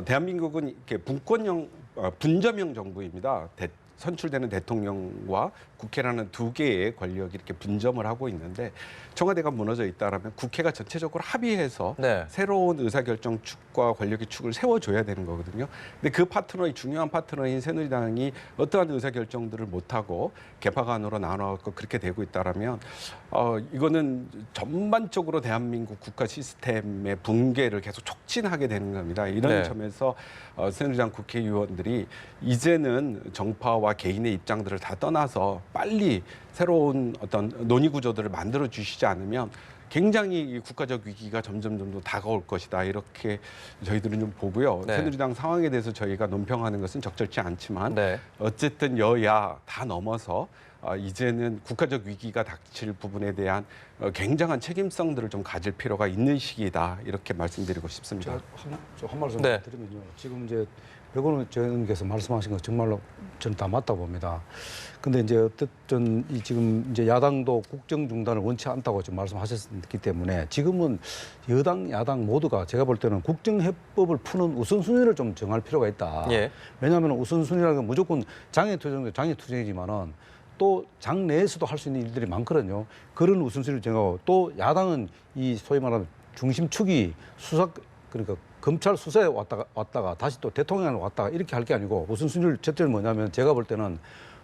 Speaker 4: 대한민국은 이렇게 분점형 정부입니다. 선출되는 대통령과 국회라는 두 개의 권력이 이렇게 분점을 하고 있는데 청와대가 무너져 있다라면 국회가 전체적으로 합의해서
Speaker 1: 네.
Speaker 4: 새로운 의사결정 축과 권력의 축을 세워줘야 되는 거거든요. 근데 그 중요한 파트너인 새누리당이 어떠한 의사결정들을 못하고 개파간으로 나눠갖고 그렇게 되고 있다라면 이거는 전반적으로 대한민국 국가 시스템의 붕괴를 계속 촉진하게 되는 겁니다. 이런
Speaker 1: 네.
Speaker 4: 점에서 새누리당 국회의원들이 이제는 정파와 개인의 입장들을 다 떠나서 빨리 새로운 어떤 논의 구조들을 만들어 주시지 않으면 굉장히 이 국가적 위기가 점점 더 다가올 것이다. 이렇게 저희들은 좀 보고요.
Speaker 1: 네.
Speaker 4: 새누리당 상황에 대해서 저희가 논평하는 것은 적절치 않지만
Speaker 1: 네.
Speaker 4: 어쨌든 여야 다 넘어서 이제는 국가적 위기가 닥칠 부분에 대한 굉장한 책임성들을 좀 가질 필요가 있는 시기다. 이렇게 말씀드리고 싶습니다.
Speaker 5: 제가 한 말씀
Speaker 1: 네.
Speaker 5: 드리면요. 지금 이제 백원우 의원님께서 말씀하신 거 정말로 저는 다 맞다 봅니다. 근데 이제 어쨌든 지금 이제 야당도 국정 중단을 원치 않다고 지금 말씀하셨기 때문에 지금은 여당, 야당 모두가 제가 볼 때는 국정해법을 푸는 우선순위를 좀 정할 필요가 있다.
Speaker 1: 예.
Speaker 5: 왜냐하면 우선순위라는 건 무조건 장애투쟁도 장애투쟁이지만은 또 장 내에서도 할 수 있는 일들이 많거든요. 그런 우선순위를 정하고 또 야당은 이 소위 말하는 중심축이 그러니까 검찰 수사에 왔다가 다시 또 대통령을 왔다가 이렇게 할 게 아니고 우선순위를 첫째는 뭐냐면 제가 볼 때는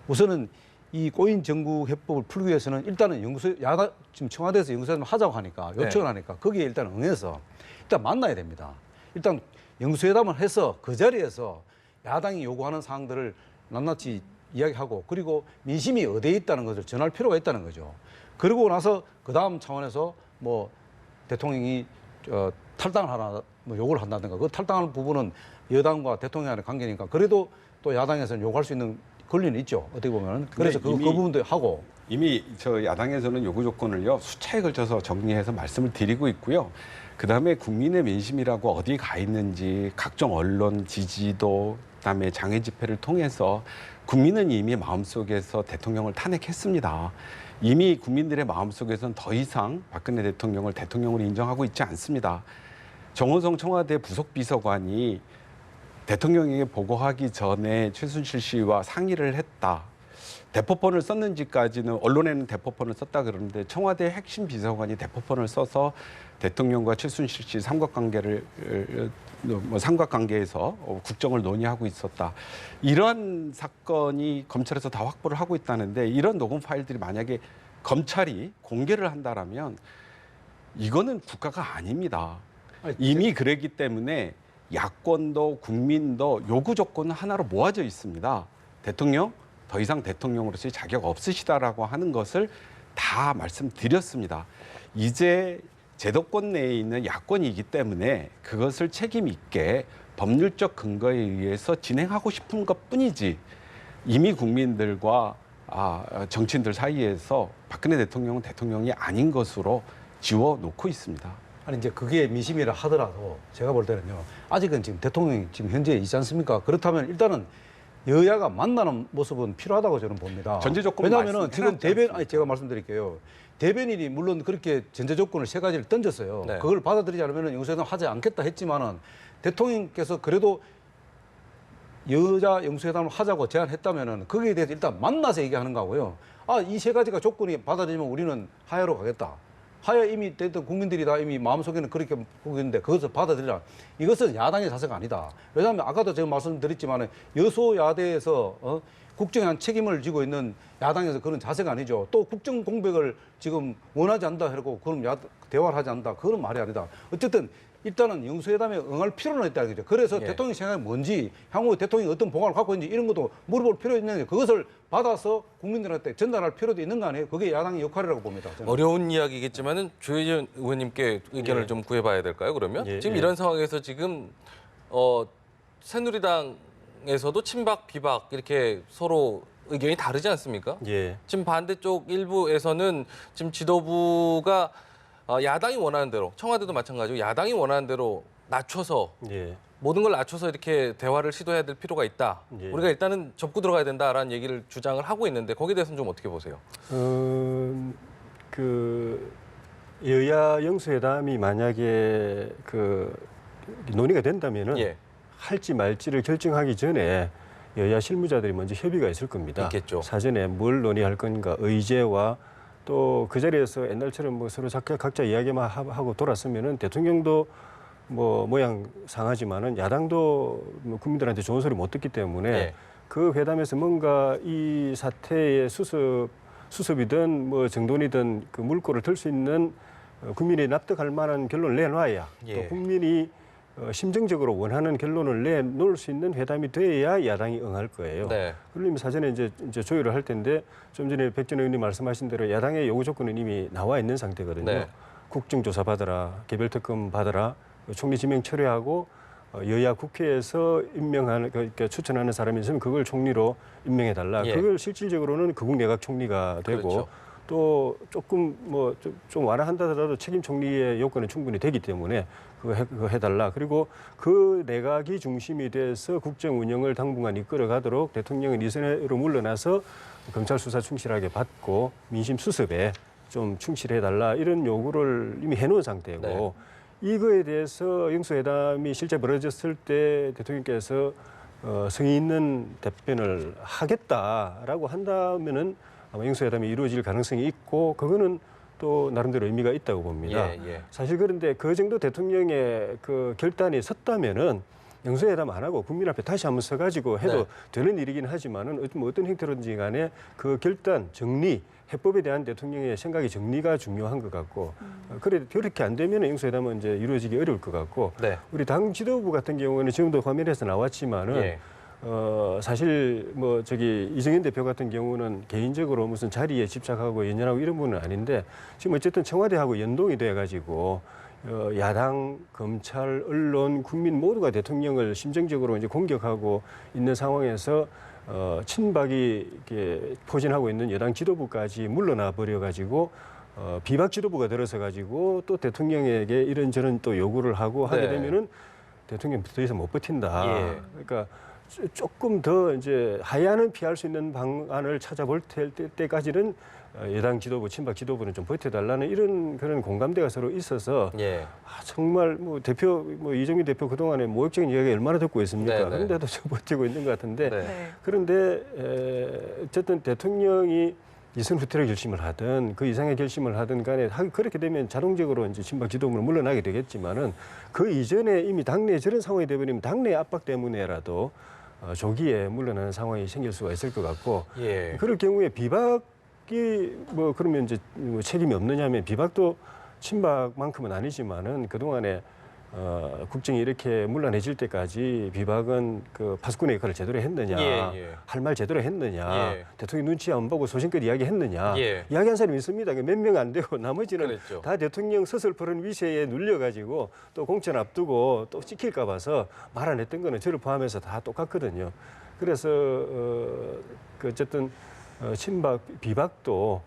Speaker 5: 우선은 이 꼬인 정국 해법을 풀기 위해서는 일단은 야당 지금 청와대에서 연구소를 하자고 하니까 요청을 하니까 거기에 일단 응해서 일단 만나야 됩니다. 일단 영수회담을 해서 그 자리에서 야당이 요구하는 사항들을 낱낱이 이야기하고 그리고 민심이 어디에 있다는 것을 전할 필요가 있다는 거죠. 그러고 나서 그 다음 차원에서 뭐 대통령이 탈당을 하나 뭐 요구를 한다든가 그 탈당하는 부분은 여당과 대통령 간의 관계니까 그래도 또 야당에서는 요구할 수 있는 권리는 있죠. 어떻게 보면 그래서 그 부분도 하고
Speaker 4: 이미 저 야당에서는 요구 조건을요 수차에 걸쳐서 정리해서 말씀을 드리고 있고요. 그다음에 국민의 민심이라고 어디 가 있는지 각종 언론 지지도 그다음에 장애 집회를 통해서 국민은 이미 마음속에서 대통령을 탄핵했습니다. 이미 국민들의 마음속에서는 더 이상 박근혜 대통령을 대통령으로 인정하고 있지 않습니다. 정호성 청와대 부속비서관이 대통령에게 보고하기 전에 최순실 씨와 상의를 했다. 대포폰을 썼는지까지는 언론에는 대포폰을 썼다 그러는데 청와대 핵심 비서관이 대포폰을 써서 대통령과 최순실 씨 삼각관계에서 국정을 논의하고 있었다. 이런 사건이 검찰에서 다 확보를 하고 있다는데 이런 녹음 파일들이 만약에 검찰이 공개를 한다라면 이거는 국가가 아닙니다. 이미 그랬기 때문에 야권도 국민도 요구 조건은 하나로 모아져 있습니다. 대통령 더 이상 대통령으로서의 자격 없으시다라고 하는 것을 다 말씀드렸습니다. 이제 제도권 내에 있는 야권이기 때문에 그것을 책임 있게 법률적 근거에 의해서 진행하고 싶은 것뿐이지 이미 국민들과 정치인들 사이에서 박근혜 대통령은 대통령이 아닌 것으로 지워놓고 있습니다.
Speaker 5: 아니 이제 그게 민심이라 하더라도 제가 볼 때는요 아직은 지금 대통령이 지금 현재 있지 않습니까? 그렇다면 일단은 여야가 만나는 모습은 필요하다고 저는 봅니다.
Speaker 4: 전제 조건
Speaker 5: 왜냐하면은 지금 제가 말씀드릴게요. 대변인이 물론 그렇게 전제 조건을 3가지를 던졌어요.
Speaker 1: 네.
Speaker 5: 그걸 받아들이지 않으면 영수회담 하지 않겠다 했지만은 대통령께서 그래도 여자 영수회담을 하자고 제안했다면은 거기에 대해서 일단 만나서 얘기하는 거고요. 이 3가지가 조건이 받아들이면 우리는 하야로 가겠다. 하에 이미 됐던 국민들이 다 이미 마음속에는 그렇게 보고 있는데 그것을 받아들이라. 이것은 야당의 자세가 아니다. 왜냐하면 아까도 제가 말씀드렸지만 여소야대에서 국정에 한 책임을 지고 있는 야당에서 그런 자세가 아니죠. 또 국정 공백을 지금 원하지 않는다 하고 그럼 대화를 하지 않는다. 그건 말이 아니다. 어쨌든 일단은 영수회담에 응할 필요는 있다 이거죠. 그래서
Speaker 1: 예.
Speaker 5: 대통령 생각이 뭔지 향후 대통령이 어떤 보관을 갖고 있는지 이런 것도 물어볼 필요 있는데 그것을 받아서 국민들한테 전달할 필요도 있는 거 아니에요? 그게 야당의 역할이라고 봅니다. 저는.
Speaker 1: 어려운 이야기겠지만은 조혜진 의원님께 의견을 좀 구해봐야 될까요? 그러면 지금 이런 상황에서 지금 새누리당에서도 친박 비박 이렇게 서로 의견이 다르지 않습니까?
Speaker 3: 예.
Speaker 1: 지금 반대쪽 일부에서는 지금 지도부가 야당이 원하는 대로 청와대도 마찬가지고 야당이 원하는 대로 낮춰서
Speaker 3: 예.
Speaker 1: 모든 걸 낮춰서 이렇게 대화를 시도해야 될 필요가 있다.
Speaker 3: 예.
Speaker 1: 우리가 일단은 접고 들어가야 된다라는 얘기를 주장을 하고 있는데 거기에 대해서는 좀 어떻게 보세요?
Speaker 3: 그 여야 영수회담이 만약에 논의가 된다면은
Speaker 1: 예.
Speaker 3: 할지 말지를 결정하기 전에 여야 실무자들이 먼저 협의가 있을 겁니다.
Speaker 1: 있겠죠.
Speaker 3: 사전에 뭘 논의할 건가 의제와 또 그 자리에서 옛날처럼 뭐 서로 각자 이야기만 하고 돌았으면은 대통령도 뭐 모양 상하지만은 야당도 뭐 국민들한테 좋은 소리 못 듣기 때문에
Speaker 1: 예.
Speaker 3: 그 회담에서 뭔가 이 사태의 수습이든 뭐 정돈이든 그 물꼬를 들 수 있는 국민이 납득할 만한 결론을 내놔야
Speaker 1: 예.
Speaker 3: 또 국민이 심정적으로 원하는 결론을 내놓을 수 있는 회담이 돼야 야당이 응할 거예요.
Speaker 1: 네.
Speaker 3: 그러면 사전에 이제 조율을 할 텐데 좀 전에 백전 의원님 말씀하신 대로 야당의 요구 조건은 이미 나와 있는 상태거든요.
Speaker 1: 네.
Speaker 3: 국정조사 받아라, 개별특검 받아라, 총리 지명 철회하고 여야 국회에서 임명하는 그러니까 추천하는 사람이 있으면 그걸 총리로 임명해달라.
Speaker 1: 예.
Speaker 3: 그걸 실질적으로는 극우내각 총리가 되고
Speaker 1: 그렇죠.
Speaker 3: 또 조금 뭐 좀 완화한다 하더라도 책임 총리의 요건은 충분히 되기 때문에 그거 해달라. 그리고 그 내각이 중심이 돼서 국정 운영을 당분간 이끌어가도록 대통령은 이선으로 물러나서 검찰 수사 충실하게 받고 민심 수습에 좀 충실해달라 이런 요구를 이미 해놓은 상태고
Speaker 1: 네.
Speaker 3: 이거에 대해서 영수회담이 실제 벌어졌을 때 대통령께서 성의 있는 답변을 하겠다라고 한다면은 아마 영수회담이 이루어질 가능성이 있고 그거는 또 나름대로 의미가 있다고 봅니다.
Speaker 1: 예, 예.
Speaker 3: 사실 그런데 그 정도 대통령의 그 결단이 섰다면은 영수회담 안 하고 국민 앞에 다시 한번 서가지고 해도
Speaker 1: 네.
Speaker 3: 되는 일이긴 하지만은 어떤 형태로든지 간에 그 결단 정리 해법에 대한 대통령의 생각이 정리가 중요한 것 같고 그렇게 안 되면 영수회담은 이제 이루어지기 어려울 것 같고
Speaker 1: 네.
Speaker 3: 우리 당 지도부 같은 경우는 지금도 화면에서 나왔지만은.
Speaker 1: 예.
Speaker 3: 사실 뭐 이정현 대표 같은 경우는 개인적으로 무슨 자리에 집착하고 연연하고 이런 분은 아닌데 지금 어쨌든 청와대하고 연동이 돼 가지고 야당, 검찰, 언론, 국민 모두가 대통령을 심정적으로 이제 공격하고 있는 상황에서 친박이 이렇게 포진하고 있는 여당 지도부까지 물러나 버려 가지고 비박 지도부가 들어서 가지고 또 대통령에게 이런저런 또 요구를 하고 하게
Speaker 1: 네.
Speaker 3: 되면은 대통령 더 이상 못 버틴다.
Speaker 1: 예.
Speaker 3: 그러니까 조금 더 이제 하야는 피할 수 있는 방안을 찾아볼 때까지는 여당 지도부, 친박 지도부는 좀 버텨달라는 이런 그런 공감대가 서로 있어서
Speaker 1: 예.
Speaker 3: 정말 뭐 이정민 대표 그동안에 모욕적인 이야기 얼마나 듣고 있습니까?
Speaker 1: 네네.
Speaker 3: 그런데도 좀 버티고 있는 것 같은데
Speaker 1: 네.
Speaker 2: 네.
Speaker 3: 그런데 어쨌든 대통령이 이선 후퇴를 결심을 하든 그 이상의 결심을 하든 간에 그렇게 되면 자동적으로 이제 친박 지도부는 물러나게 되겠지만은 그 이전에 이미 당내에 저런 상황이 되버리면 당내 압박 때문에라도 조기에 물러나는 상황이 생길 수가 있을 것 같고
Speaker 1: 예.
Speaker 3: 그럴 경우에 비박이 뭐 그러면 이제 뭐 책임이 없느냐면 비박도 친박만큼은 아니지만은 그동안에 국정이 이렇게 문란해질 때까지 비박은 그 파수꾼의 역할을 제대로 했느냐,
Speaker 1: 예.
Speaker 3: 할 말 제대로 했느냐,
Speaker 1: 예.
Speaker 3: 대통령 눈치 안 보고 소신껏 이야기했느냐,
Speaker 1: 예.
Speaker 3: 이야기한 사람이 있습니다. 몇 명 안 되고 나머지는
Speaker 1: 그랬죠.
Speaker 3: 다 대통령 서슬퍼런 위세에 눌려가지고 또 공천 앞두고 또 찍힐까 봐서 말 안 했던 거는 저를 포함해서 다 똑같거든요. 그래서 어쨌든 친박 비박도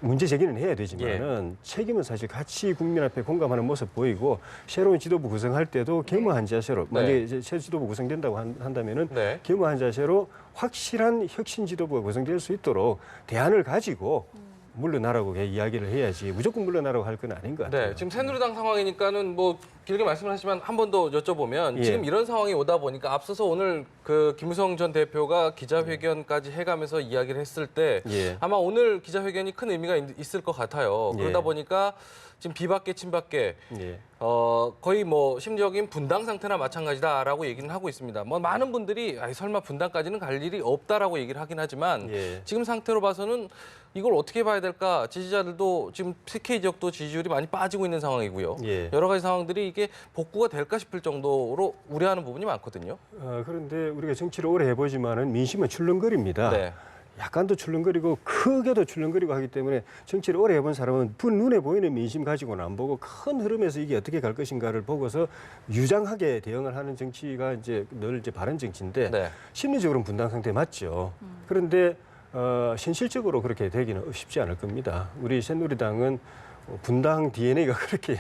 Speaker 3: 문제 제기는 해야 되지만은 책임은 사실 같이 국민 앞에 공감하는 모습 보이고 새로운 지도부 구성할 때도 겸허한 자세로 만약에 이제 새 지도부 구성된다고 한다면은
Speaker 1: 네.
Speaker 3: 겸허한 자세로 확실한 혁신 지도부가 구성될 수 있도록 대안을 가지고 물러나라고 이야기를 해야지 무조건 물러나라고 할 건 아닌 것 같아요.
Speaker 1: 네, 지금 새누리당 상황이니까는 뭐 길게 말씀을 하시면 한 번 더 여쭤보면
Speaker 3: 예.
Speaker 1: 지금 이런 상황이 오다 보니까 앞서서 오늘 그 김무성 전 대표가 기자회견까지 해가면서 이야기를 했을 때
Speaker 3: 예.
Speaker 1: 아마 오늘 기자회견이 큰 의미가 있을 것 같아요.
Speaker 3: 예.
Speaker 1: 그러다 보니까 지금 비박계 친박계
Speaker 3: 예.
Speaker 1: 거의 뭐 심리적인 분당 상태나 마찬가지다라고 얘기는 하고 있습니다. 뭐 많은 분들이 설마 분당까지는 갈 일이 없다라고 얘기를 하긴 하지만
Speaker 3: 예.
Speaker 1: 지금 상태로 봐서는 이걸 어떻게 봐야 될까? 지지자들도 지금 TK 지역도 지지율이 많이 빠지고 있는 상황이고요.
Speaker 3: 예.
Speaker 1: 여러 가지 상황들이 이게 복구가 될까 싶을 정도로 우려하는 부분이 많거든요.
Speaker 3: 그런데 우리가 정치를 오래 해보지만은 민심은 출렁거립니다.
Speaker 1: 네.
Speaker 3: 약간도 출렁거리고 크게도 출렁거리고 하기 때문에 정치를 오래 해본 사람은 눈에 보이는 민심 가지고는 안 보고 큰 흐름에서 이게 어떻게 갈 것인가를 보고서 유장하게 대응을 하는 정치가 늘 바른 정치인데
Speaker 1: 네.
Speaker 3: 심리적으로는 분당 상태 맞죠. 그런데 현실적으로 그렇게 되기는 쉽지 않을 겁니다. 우리 새누리당은 분당 DNA가 그렇게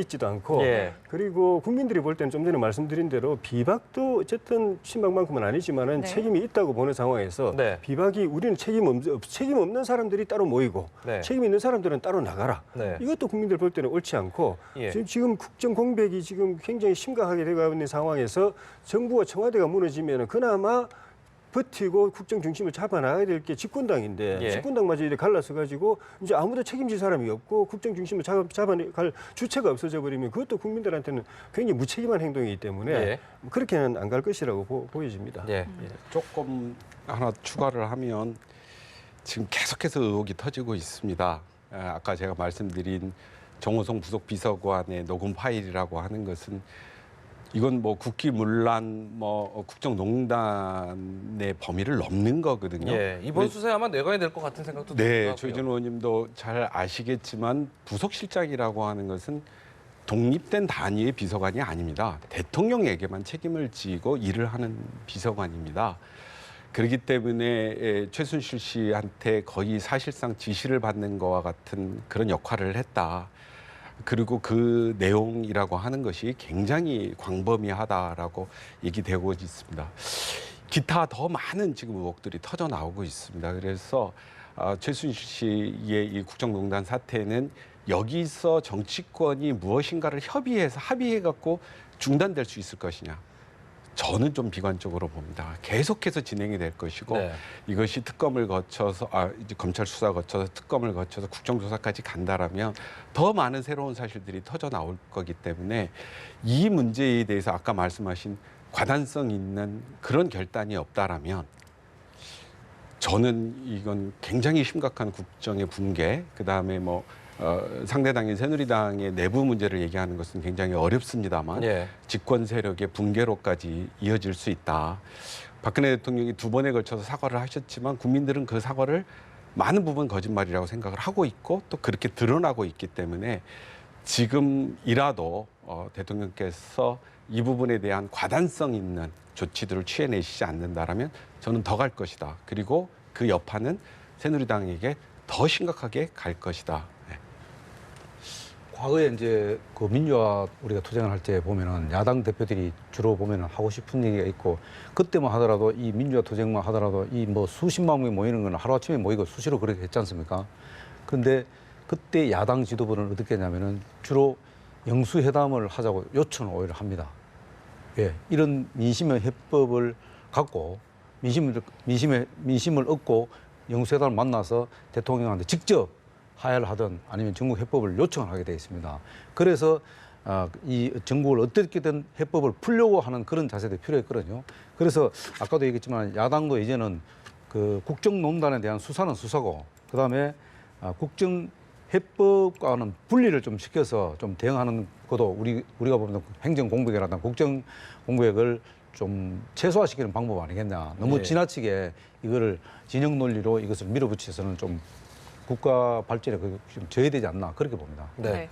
Speaker 3: 있지도 않고
Speaker 1: 예.
Speaker 3: 그리고 국민들이 볼 때는 좀 전에 말씀드린 대로 비박도 어쨌든 친박만큼은 아니지만은
Speaker 2: 네.
Speaker 3: 책임이 있다고 보는 상황에서
Speaker 1: 네.
Speaker 3: 비박이 우리는 책임 없는 사람들이 따로 모이고
Speaker 1: 네.
Speaker 3: 책임 있는 사람들은 따로 나가라.
Speaker 1: 네.
Speaker 3: 이것도 국민들 볼 때는 옳지 않고
Speaker 1: 예.
Speaker 3: 지금 국정 공백이 지금 굉장히 심각하게 되고 있는 상황에서 정부와 청와대가 무너지면은 그나마 버티고 국정 중심을 잡아나가야 될 게 집권당인데
Speaker 1: 예.
Speaker 3: 집권당마저 이렇게 갈라서 가지고 이제 아무도 책임질 사람이 없고 국정 중심을 잡아갈 주체가 없어져 버리면 그것도 국민들한테는 굉장히 무책임한 행동이기 때문에
Speaker 1: 예.
Speaker 3: 그렇게는 안 갈 것이라고 보여집니다.
Speaker 1: 예.
Speaker 4: 조금 하나 추가를 하면 지금 계속해서 의혹이 터지고 있습니다. 아까 제가 말씀드린 정호성 부속 비서관의 녹음 파일이라고 하는 것은 이건 뭐 국기문란, 국정농단의 범위를 넘는 거거든요.
Speaker 1: 예. 이번 수사에 아마 내관이 될 것 같은 생각도
Speaker 4: 네,
Speaker 1: 들고요.
Speaker 4: 조희준 의원님도 잘 아시겠지만 부속실장이라고 하는 것은 독립된 단위의 비서관이 아닙니다. 대통령에게만 책임을 지고 일을 하는 비서관입니다. 그렇기 때문에 최순실 씨한테 거의 사실상 지시를 받는 것과 같은 그런 역할을 했다. 그리고 그 내용이라고 하는 것이 굉장히 광범위하다라고 얘기되고 있습니다. 기타 더 많은 지금 의혹들이 터져 나오고 있습니다. 그래서 최순실 씨의 이 국정농단 사태는 여기서 정치권이 무엇인가를 합의해 갖고 중단될 수 있을 것이냐. 저는 좀 비관적으로 봅니다. 계속해서 진행이 될 것이고
Speaker 1: 네.
Speaker 4: 이것이 특검을 거쳐서 이제 검찰 수사 거쳐서 특검을 거쳐서 국정조사까지 간다라면 더 많은 새로운 사실들이 터져 나올 거기 때문에 이 문제에 대해서 아까 말씀하신 과단성 있는 그런 결단이 없다라면 저는 이건 굉장히 심각한 국정의 붕괴, 그다음에 상대당인 새누리당의 내부 문제를 얘기하는 것은 굉장히 어렵습니다만
Speaker 1: 예.
Speaker 4: 집권 세력의 붕괴로까지 이어질 수 있다. 박근혜 대통령이 2번에 걸쳐서 사과를 하셨지만 국민들은 그 사과를 많은 부분 거짓말이라고 생각을 하고 있고 또 그렇게 드러나고 있기 때문에 지금이라도 대통령께서 이 부분에 대한 과단성 있는 조치들을 취해내시지 않는다라면 저는 더 갈 것이다. 그리고 그 여파는 새누리당에게 더 심각하게 갈 것이다.
Speaker 5: 과거에 이제 그 민주화 우리가 투쟁을 할 때 보면은 야당 대표들이 주로 보면은 하고 싶은 얘기가 있고 그때만 하더라도 이 민주화 투쟁만 하더라도 이 수십만 명이 모이는 건 하루아침에 모이고 수시로 그렇게 했지 않습니까? 그런데 그때 야당 지도부는 어떻게 했냐면은 주로 영수회담을 하자고 요청을 오히려 합니다. 예, 이런 민심의 해법을 갖고 민심을 얻고 영수회담을 만나서 대통령한테 직접 하야를 하든 아니면 정국 해법을 요청을 하게 되어 있습니다. 그래서 이 정국을 어떻게든 해법을 풀려고 하는 그런 자세도 필요했거든요. 그래서 아까도 얘기했지만 야당도 이제는 그 국정농단에 대한 수사는 수사고 그다음에 국정 해법과는 분리를 좀 시켜서 좀 대응하는 것도 우리가 보면 행정 공백이라든가 국정 공백을 좀 최소화시키는 방법 아니겠냐. 너무
Speaker 1: 예.
Speaker 5: 지나치게 이거를 진영 논리로 이것을 밀어붙여서는 좀 국가 발전에 좀 저해되지 않나 그렇게 봅니다.
Speaker 1: 네.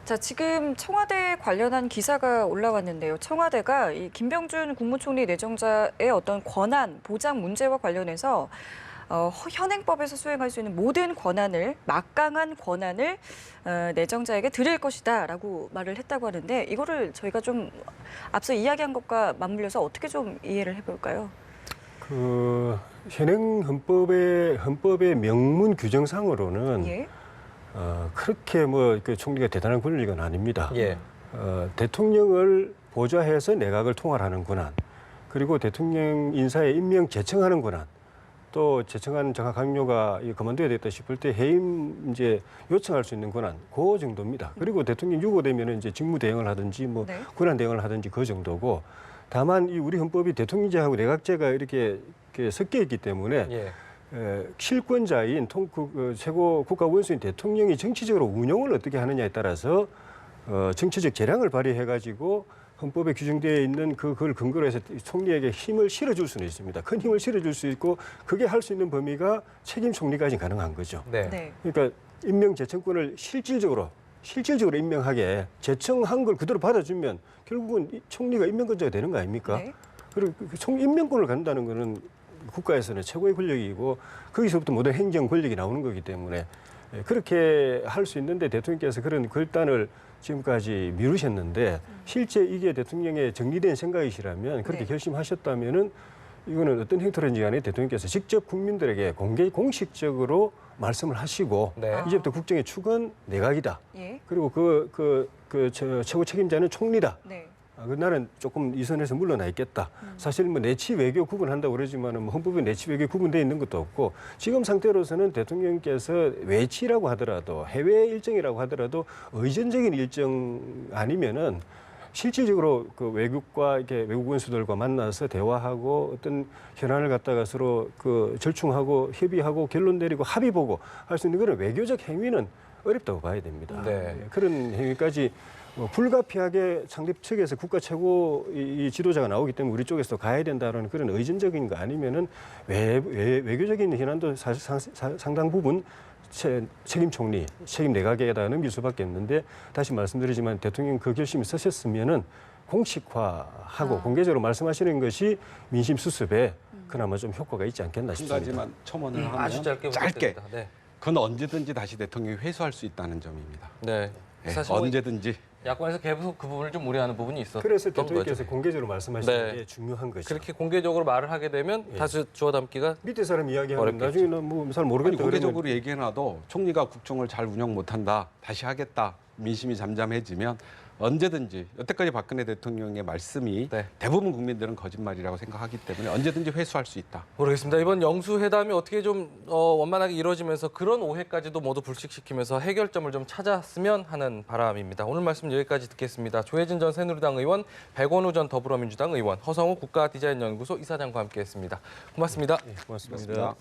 Speaker 2: 자, 지금 청와대 관련한 기사가 올라왔는데요. 청와대가 이 김병준 국무총리 내정자의 어떤 권한 보장 문제와 관련해서 현행법에서 수행할 수 있는 모든 권한을 막강한 권한을 내정자에게 드릴 것이다라고 말을 했다고 하는데 이거를 저희가 좀 앞서 이야기한 것과 맞물려서 어떻게 좀 이해를 해볼까요?
Speaker 3: 현행 헌법의 명문 규정상으로는
Speaker 2: 예.
Speaker 3: 그렇게 그 총리가 대단한 권력은 아닙니다.
Speaker 1: 예.
Speaker 3: 대통령을 보좌해서 내각을 통할하는 권한, 그리고 대통령 인사에 임명 제청하는 권한, 또 제청한 장하 강요가 그만둬야 되겠다 싶을 때 해임 이제 요청할 수 있는 권한, 그 정도입니다. 그리고 대통령 유고되면 이제 직무 대행을 하든지
Speaker 2: 네.
Speaker 3: 권한 대행을 하든지 그 정도고, 다만 이 우리 헌법이 대통령제하고 내각제가 이렇게 섞여 있기 때문에
Speaker 1: 예.
Speaker 3: 실권자인 최고 국가 원수인 대통령이 정치적으로 운영을 어떻게 하느냐에 따라서 정치적 재량을 발휘해가지고 헌법에 규정되어 있는 그걸 근거로 해서 총리에게 힘을 실어줄 수는 있습니다. 큰 힘을 실어줄 수 있고 그게 할 수 있는 범위가 책임 총리까지 가능한 거죠.
Speaker 1: 네.
Speaker 2: 네.
Speaker 3: 그러니까 임명 제청권을 실질적으로 임명하게 제청한 걸 그대로 받아주면 결국은 총리가 임명권자가 되는 거 아닙니까?
Speaker 2: 네.
Speaker 3: 그리고 총 임명권을 갖는다는 거는 국가에서는 최고의 권력이고 거기서부터 모든 행정 권력이 나오는 거기 때문에 그렇게 할 수 있는데 대통령께서 그런 결단을 지금까지 미루셨는데 실제 이게 대통령의 정리된 생각이시라면 그렇게
Speaker 2: 네.
Speaker 3: 결심하셨다면은 이거는 어떤 형태로든지 간에 대통령께서 직접 국민들에게 공식적으로 말씀을 하시고
Speaker 1: 네.
Speaker 3: 이제부터 국정의 축은 내각이다.
Speaker 2: 예.
Speaker 3: 그리고 최고 책임자는 총리다.
Speaker 2: 네.
Speaker 3: 나는 조금 이 선에서 물러나 있겠다. 사실 내치 외교 구분한다고 그러지만 헌법에 내치 외교 구분되어 있는 것도 없고 지금 상태로서는 대통령께서 외치라고 하더라도 해외 일정이라고 하더라도 의전적인 일정 아니면은 실질적으로 그 외국과 이렇게 외국 원수들과 만나서 대화하고 어떤 현안을 갖다가 서로 절충하고 협의하고 결론 내리고 합의 보고 할 수 있는 그런 외교적 행위는 어렵다고 봐야 됩니다.
Speaker 1: 네.
Speaker 3: 그런 행위까지 불가피하게 상대 측에서 국가 최고 이 지도자가 나오기 때문에 우리 쪽에서 가야 된다는 그런 의전적인 거 아니면은 외교적인 현안도 사실 상당 부분 책임 총리, 책임 내각에다 넘길 수밖에 없는데 다시 말씀드리지만 대통령 그 결심이 서셨으면은 공식화하고 공개적으로 말씀하시는 것이 민심 수습에 그나마 좀 효과가 있지 않겠나
Speaker 4: 한
Speaker 3: 싶습니다.
Speaker 4: 가지만 첨언을 하면
Speaker 1: 아주 짧게 부탁드립니다. 네.
Speaker 4: 그건 언제든지 다시 대통령이 회수할 수 있다는 점입니다.
Speaker 1: 네.
Speaker 4: 네,
Speaker 1: 사실
Speaker 4: 언제든지.
Speaker 1: 야권에서 계속 그 부분을 좀 우려하는 부분이 있었던
Speaker 3: 그래서
Speaker 1: 거죠.
Speaker 3: 대통령께서 공개적으로 말씀하시는
Speaker 1: 네.
Speaker 3: 게 중요한 거죠.
Speaker 1: 그렇게 공개적으로 말을 하게 되면 다시 주워 담기가
Speaker 3: 밑에 사람 이야기하면
Speaker 1: 어렵겠죠.
Speaker 3: 나중에는 잘
Speaker 4: 아니,
Speaker 3: 모르겠다
Speaker 4: 공개적으로 얘기해놔도 총리가 국정을 잘 운영 못한다, 다시 하겠다, 민심이 잠잠해지면 언제든지 여태까지 박근혜 대통령의 말씀이
Speaker 1: 네.
Speaker 4: 대부분 국민들은 거짓말이라고 생각하기 때문에 언제든지 회수할 수 있다.
Speaker 1: 모르겠습니다. 이번 영수회담이 어떻게 좀 원만하게 이루어지면서 그런 오해까지도 모두 불식시키면서 해결점을 좀 찾았으면 하는 바람입니다. 오늘 말씀 여기까지 듣겠습니다. 조혜진 전 새누리당 의원, 백원우 전 더불어민주당 의원, 허성우 국가디자인연구소 이사장과 함께했습니다. 고맙습니다.
Speaker 3: 고맙습니다.
Speaker 4: 그렇습니다.